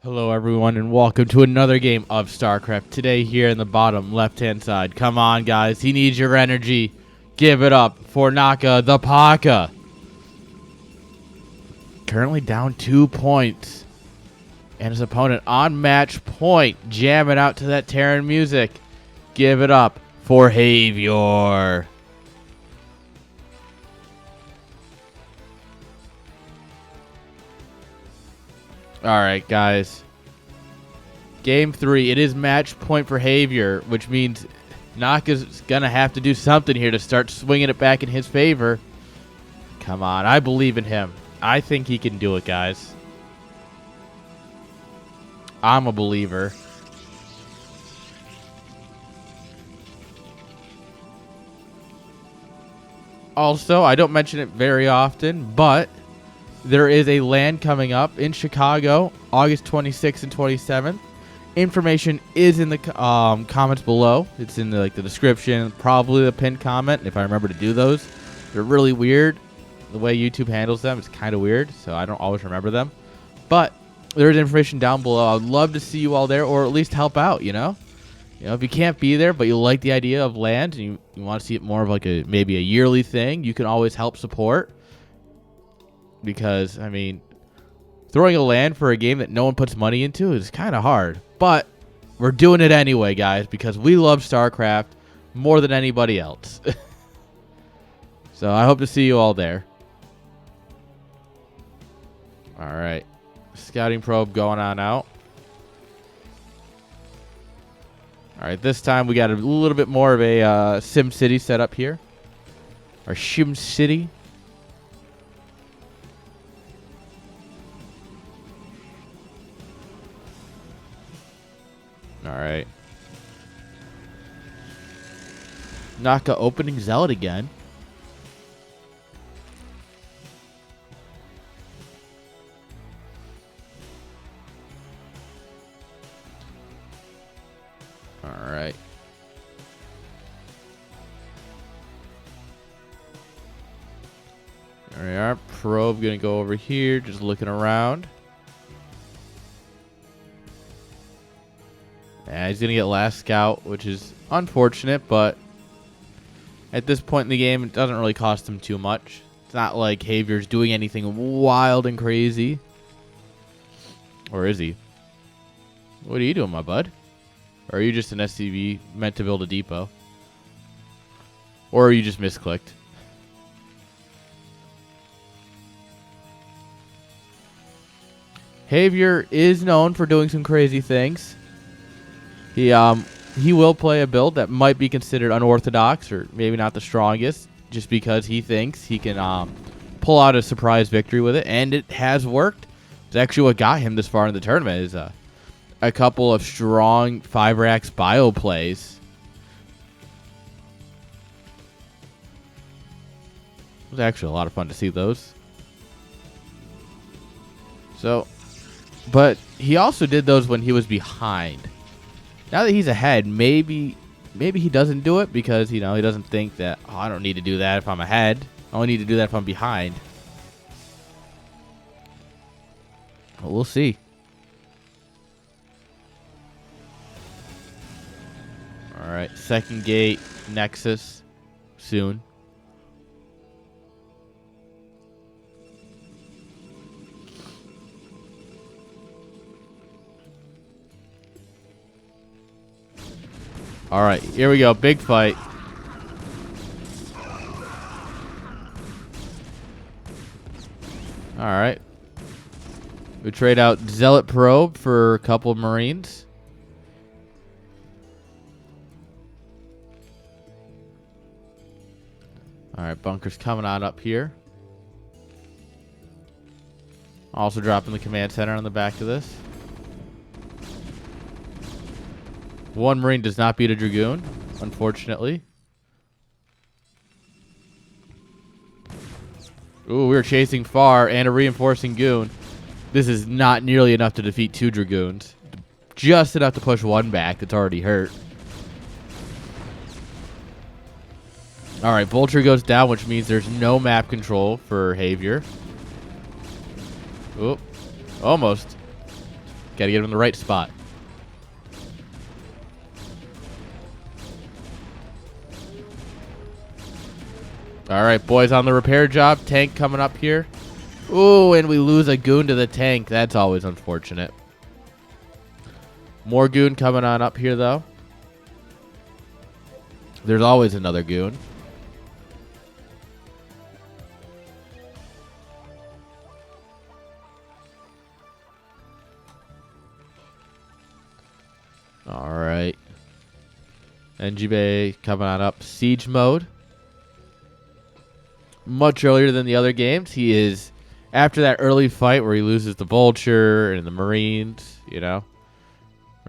Hello everyone and welcome to another game of StarCraft. Today here in the bottom left hand side. Come on guys, he needs your energy. Give it up for Naka the Paka. Currently down 2 points. And his opponent on match point, jamming out to that Terran music. Give it up for Havior. Alright, guys. Game 3. It is match point for Havior, which means Naka's going to have to do something here to start swinging it back in his favor. Come on. I believe in him. I think he can do it, guys. I'm a believer. Also, I don't mention it very often, but there is a LAN coming up in Chicago, August 26th and 27th. Information is in the comments below. It's in the description, probably the pinned comment, if I remember to do those. They're really weird. The way YouTube handles them is kind of weird, so I don't always remember them. But there is information down below. I'd love to see you all there, or at least help out, you know? If you can't be there, but you like the idea of LAN, and you want to see it more of maybe a yearly thing, you can always help support. Because, I mean, throwing a LAN for a game that no one puts money into is kind of hard. But we're doing it anyway, guys, because we love StarCraft more than anybody else. So I hope to see you all there. All right. Scouting probe going on out. All right, this time we got a little bit more of a Sim City set up here. Or Shim City. Alright. Naka opening Zealot again. Alright. There we are. Probe gonna go over here, just looking around. Yeah, he's going to get last scout, which is unfortunate, but at this point in the game, it doesn't really cost him too much. It's not like Havior's doing anything wild and crazy. Or is he? What are you doing, my bud? Or are you just an SCV meant to build a depot? Or are you just misclicked? Havior is known for doing some crazy things. He will play a build that might be considered unorthodox or maybe not the strongest, just because he thinks he can pull out a surprise victory with it, and it has worked. It's actually what got him this far in the tournament is a couple of strong 5-racks bio plays. It was actually a lot of fun to see those. So, but he also did those when he was behind. Now that he's ahead, maybe he doesn't do it because, he doesn't think that, oh, I don't need to do that if I'm ahead. I only need to do that if I'm behind. But we'll see. All right, second gate, Nexus, soon. All right, here we go. Big fight. All right. We trade out Zealot Probe for a couple of Marines. All right, bunkers coming on up here. Also dropping the command center on the back of this. One Marine does not beat a Dragoon, unfortunately. Ooh, we were chasing far and a reinforcing GOON. This is not nearly enough to defeat 2 Dragoons. Just enough to push one back that's already hurt. Alright, Vulture goes down, which means there's no map control for Havior. Oop. Almost. Gotta get him in the right spot. All right, boys, on the repair job. Tank coming up here. Ooh, and we lose a goon to the tank. That's always unfortunate. More goon coming on up here, though. There's always another goon. All right. NG Bay coming on up. Siege mode. Much earlier than the other games. He is, after that early fight where he loses the Vulture and the Marines, you know.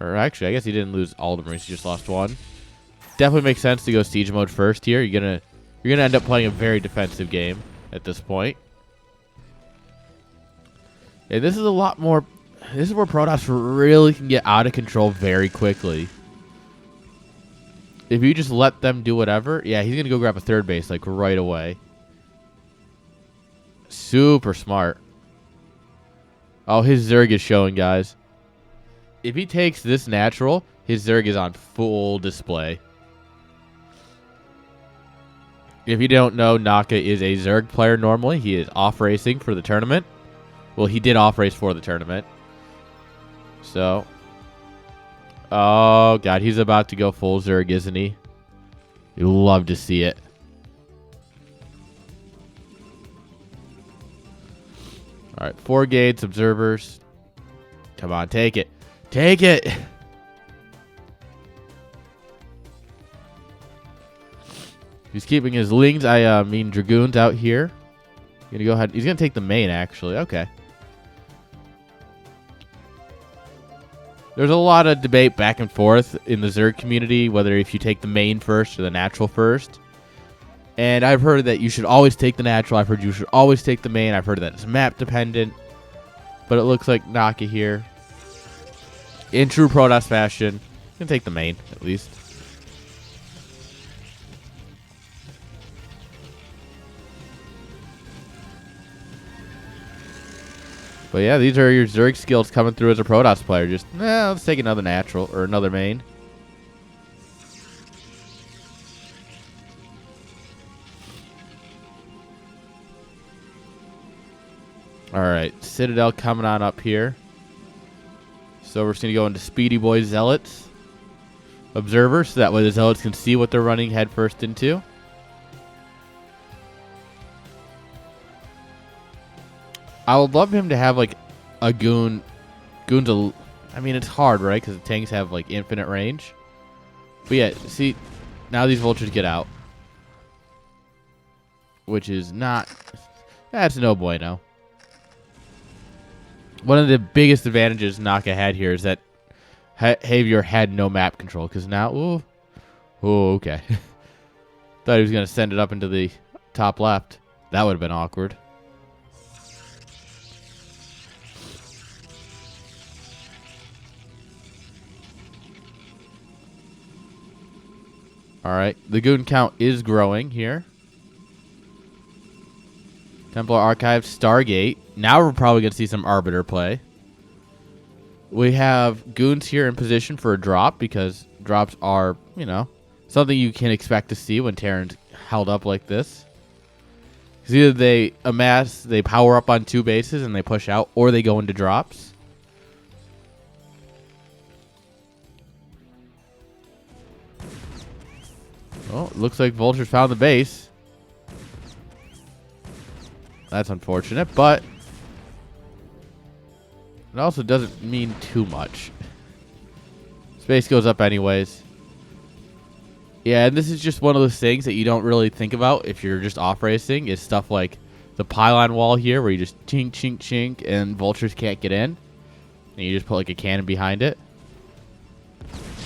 Or actually, I guess he didn't lose all the Marines. He just lost one. Definitely makes sense to go siege mode first here. You're gonna end up playing a very defensive game at this point. And this is a lot more. This is where Protoss really can get out of control very quickly. If you just let them do whatever, yeah, he's gonna go grab a third base like right away. Super smart. Oh, his Zerg is showing, guys. If he takes this natural, his Zerg is on full display. If you don't know, Naka is a Zerg player normally. He is off racing for the tournament. Well, he did off race for the tournament. So. Oh, God. He's about to go full Zerg, isn't he? You love to see it. All right. 4 gates, observers. Come on, take it. Take it. He's keeping his lings, dragoons out here. Gonna go ahead. He's gonna take the main, actually. Okay. There's a lot of debate back and forth in the Zerg community whether if you take the main first or the natural first. And I've heard that you should always take the natural. I've heard you should always take the main. I've heard that it's map dependent. But it looks like Naka here, in true Protoss fashion, can take the main at least. But yeah, these are your Zerg skills coming through as a Protoss player. Just, let's take another natural or another main. All right, Citadel coming on up here. So we're just going to go into Speedy Boy Zealots. Observers, so that way the Zealots can see what they're running headfirst into. I would love him to have like a goon. I mean, it's hard, right? Because the tanks have like infinite range. But yeah, see, now these vultures get out, which is not. That's no bueno. One of the biggest advantages Naka had here is that Havior had no map control. Because now, ooh, okay. Thought he was gonna send it up into the top left. That would have been awkward. All right, the goon count is growing here. Templar Archive, Stargate. Now we're probably going to see some Arbiter play. We have goons here in position for a drop because drops are, something you can expect to see when Terran's held up like this. Because either they amass, they power up on 2 bases and they push out, or they go into drops. Oh, it looks like Vultures found the base. That's unfortunate, but it also doesn't mean too much. Space goes up anyways. Yeah, and this is just one of those things that you don't really think about if you're just off racing. Is stuff like the pylon wall here where you just chink, chink, chink, and Vultures can't get in. And you just put like a cannon behind it.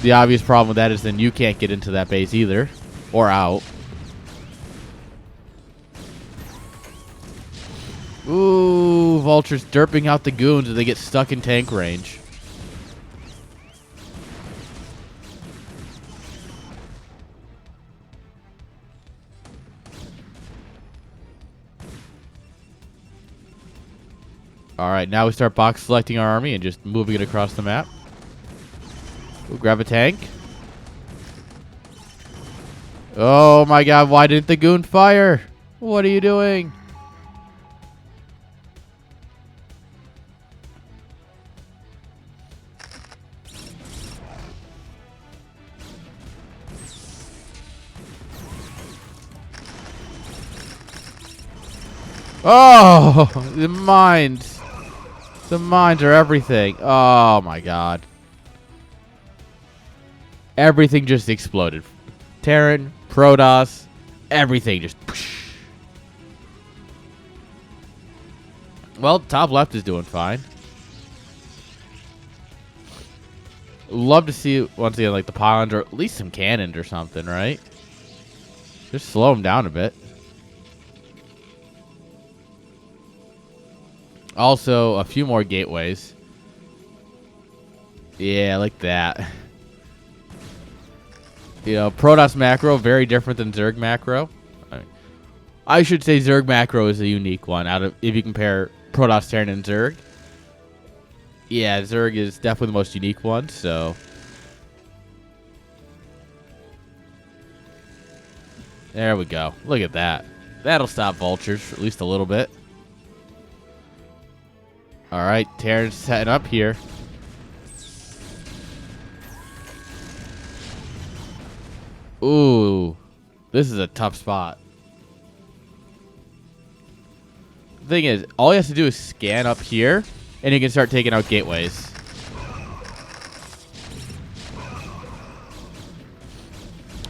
The obvious problem with that is then you can't get into that base either. Or out. Ooh, Vultures derping out the goons as they get stuck in tank range. All right, now we start box selecting our army and just moving it across the map. We'll grab a tank. Oh my god, why didn't the goon fire? What are you doing? Oh, the mines. The mines are everything. Oh my god. Everything just exploded. Terran, Protoss, everything just... Well, top left is doing fine. Love to see, once again, like the pylons or at least some cannons or something, right? Just slow them down a bit. Also, a few more gateways. Yeah, like that. You know, Protoss macro, very different than Zerg macro. I should say Zerg macro is a unique one out of if you compare Protoss, Terran, and Zerg. Yeah, Zerg is definitely the most unique one, so... There we go. Look at that. That'll stop vultures for at least a little bit. Alright, Terran's setting up here. Ooh. This is a tough spot. The thing is, all he has to do is scan up here, and he can start taking out gateways.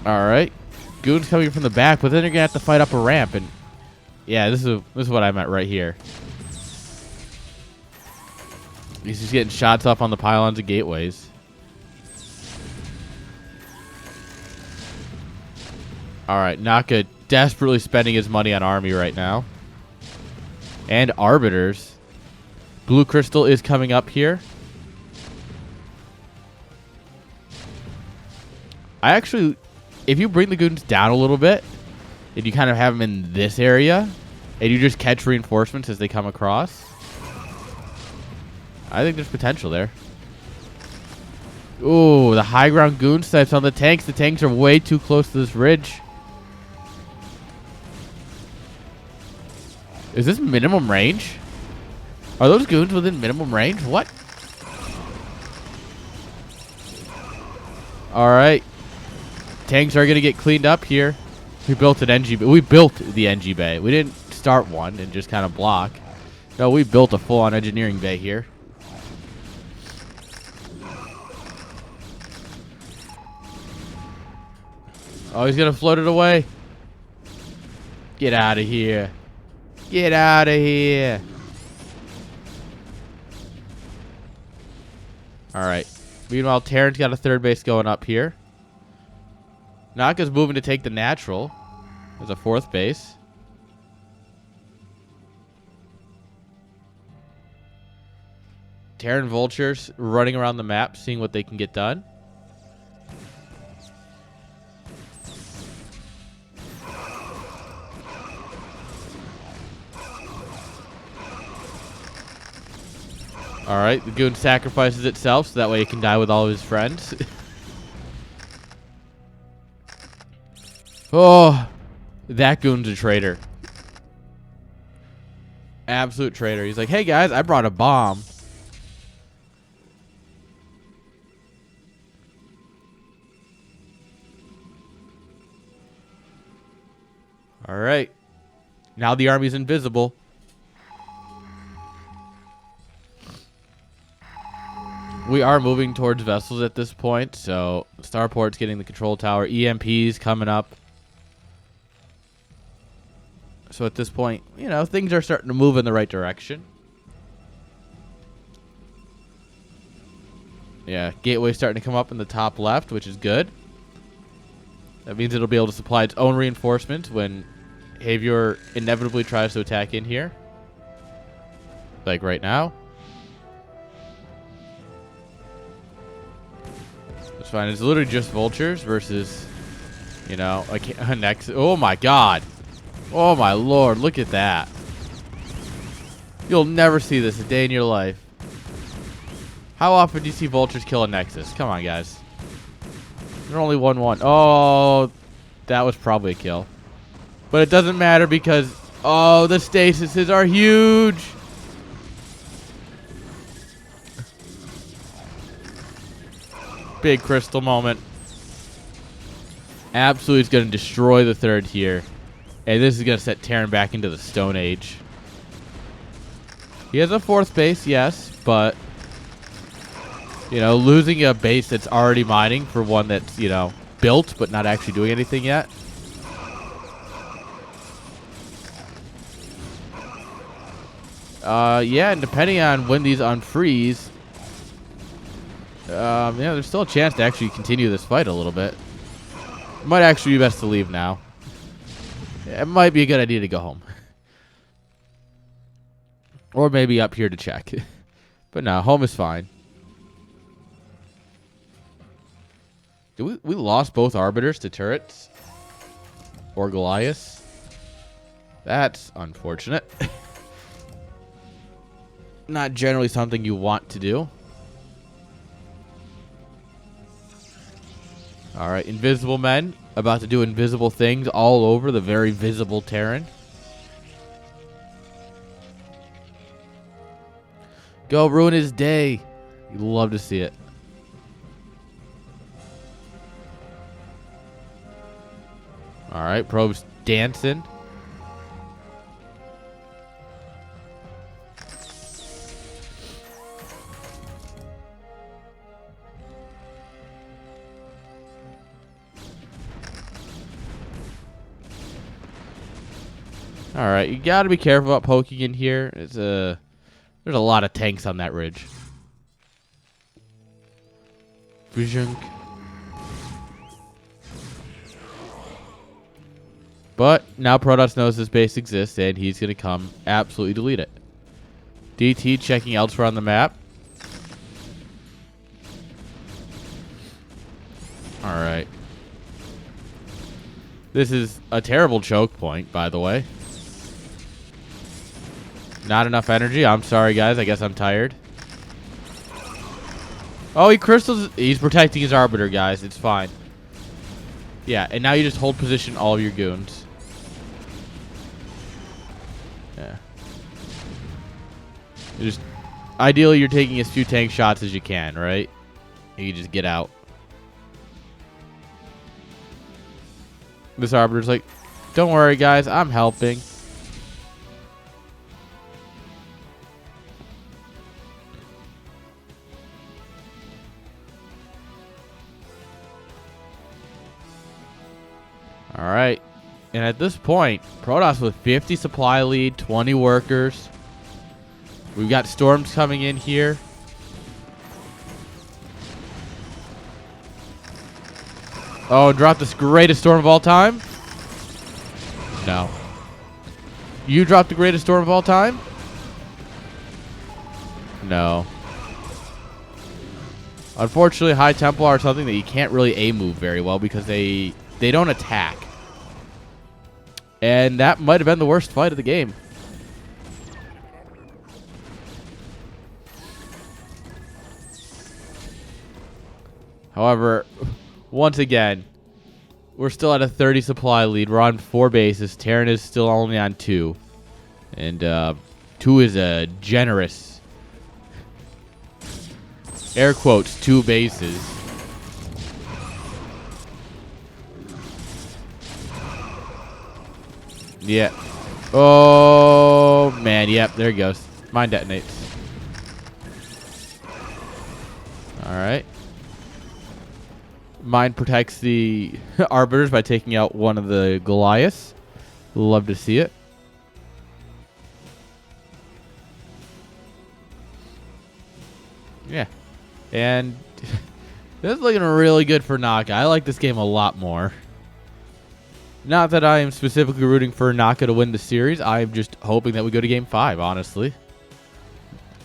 Alright. Goon's coming from the back, but then you're going to have to fight up a ramp, and... Yeah, this is what I meant right here. He's just getting shots off on the pylons and gateways. Alright, Naka desperately spending his money on army right now. And arbiters. Blue crystal is coming up here. I actually, if you bring the goons down a little bit, and you kind of have them in this area, and you just catch reinforcements as they come across, I think there's potential there. Ooh, the high ground goon snipes on the tanks. The tanks are way too close to this ridge. Is this minimum range? Are those goons within minimum range? What? Alright. Tanks are going to get cleaned up here. We built an NG bay. We built the NG bay. We didn't start one and just kind of block. No, we built a full-on engineering bay here. Oh, he's going to float it away. Get out of here. Get out of here. Alright. Meanwhile, Terran's got a third base going up here. Naka's moving to take the natural. There's a fourth base. Terran vultures running around the map, seeing what they can get done. Alright, the goon sacrifices itself so that way it can die with all of his friends. Oh, that goon's a traitor. Absolute traitor. He's like, hey guys, I brought a bomb. Alright. Now the army's invisible. We are moving towards vessels at this point, so Starport's getting the control tower. EMP's coming up. So at this point, you know, things are starting to move in the right direction. Yeah, gateway's starting to come up in the top left, which is good. That means it'll be able to supply its own reinforcements when Havior inevitably tries to attack in here. Like right now. It's fine. It's literally just vultures versus, you know, like a next. Oh my god. Oh my lord. Look at that. You'll never see this a day in your life. How often do you see vultures kill a Nexus? Come on, guys. They're only 1-1. Oh, that was probably a kill. But it doesn't matter because, oh, the stasises are huge. Big crystal moment. Absolutely is going to destroy the third here. And this is going to set Terran back into the Stone Age. He has a fourth base, yes, but, you know, losing a base that's already mining for one that's, you know, built but not actually doing anything yet. Yeah, and depending on when these unfreeze, yeah, there's still a chance to actually continue this fight a little bit. It might actually be best to leave now. It might be a good idea to go home. Or maybe up here to check. But no, home is fine. Did we lost both Arbiters to turrets? Or Goliaths? That's unfortunate. Not generally something you want to do. Alright, invisible men. About to do invisible things all over the very visible Terran. Go ruin his day. You'd love to see it. Alright, probes dancing. Alright, you gotta be careful about poking in here. There's a lot of tanks on that ridge. Vizhunk. But now Protoss knows this base exists, and he's gonna come absolutely delete it. DT checking elsewhere on the map. Alright. This is a terrible choke point, by the way. Not enough energy. I'm sorry, guys. I guess I'm tired. Oh, he crystals. He's protecting his Arbiter, guys. It's fine. Yeah, and now you just hold position all of your goons. Yeah. Ideally, you're taking as few tank shots as you can, right? You just get out. This Arbiter's like, don't worry, guys. I'm helping. Alright. And at this point, Protoss with 50 supply lead, 20 workers. We've got storms coming in here. Oh, drop this greatest storm of all time? No. You dropped the greatest storm of all time? No. Unfortunately, High Templar are something that you can't really A-move very well because they don't attack. And that might have been the worst fight of the game. However, once again, we're still at a 30 supply lead. We're on 4 bases. Terran is still only on 2. And 2 is a generous, air quotes, 2 bases. Yeah. Oh, man. Yep, there he goes. Mine detonates. Alright. Mine protects the Arbiters by taking out one of the Goliaths. Love to see it. Yeah. And this is looking really good for Naka. I like this game a lot more. Not that I am specifically rooting for Naka to win the series. I am just hoping that we go to Game 5, honestly.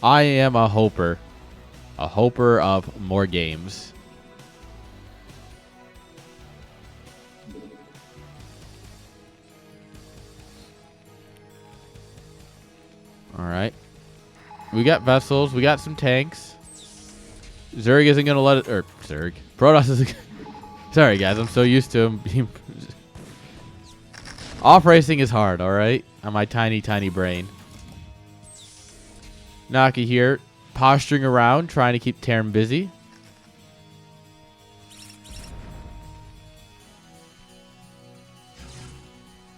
I am a hoper. A hoper of more games. Alright. We got vessels. We got some tanks. Zerg isn't going to let it... Or, Zerg. Protoss isn't... Sorry, guys. I'm so used to him being... Off racing is hard, alright? On my tiny, tiny brain. Naka here. Posturing around, trying to keep Terran busy.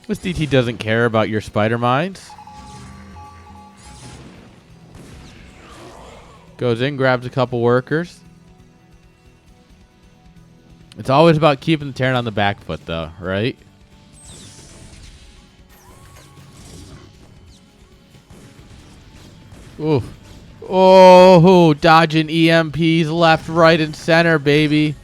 This DT doesn't care about your spider mines. Goes in, grabs a couple workers. It's always about keeping the Terran on the back foot, though, right? Ooh. Oh, dodging EMPs left, right, and center, baby.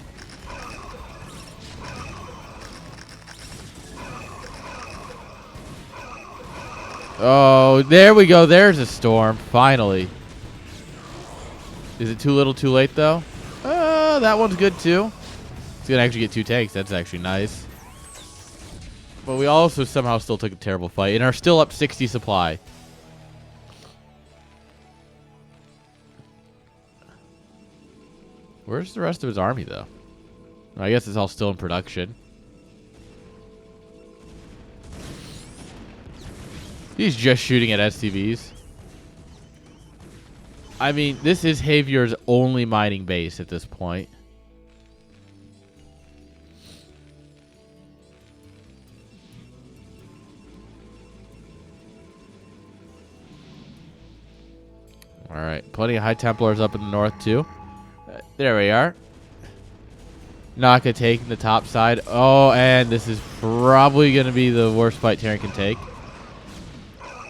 Oh, there we go. There's a storm, finally. Is it too little, too late, though? That one's good, too. It's going to actually get 2 tanks. That's actually nice. But we also somehow still took a terrible fight and are still up 60 supply. Where's the rest of his army, though? I guess it's all still in production. He's just shooting at SCVs. I mean, this is Havior's only mining base at this point. Alright, plenty of High Templars up in the north, too. There we are. Naka taking the top side. Oh, and this is probably going to be the worst fight Terran can take.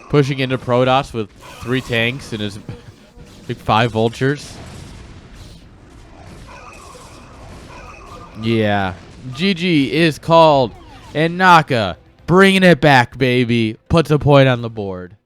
Pushing into Protoss with 3 tanks and his big 5 vultures. Yeah. GG is called. And Naka, bringing it back, baby. Puts a point on the board.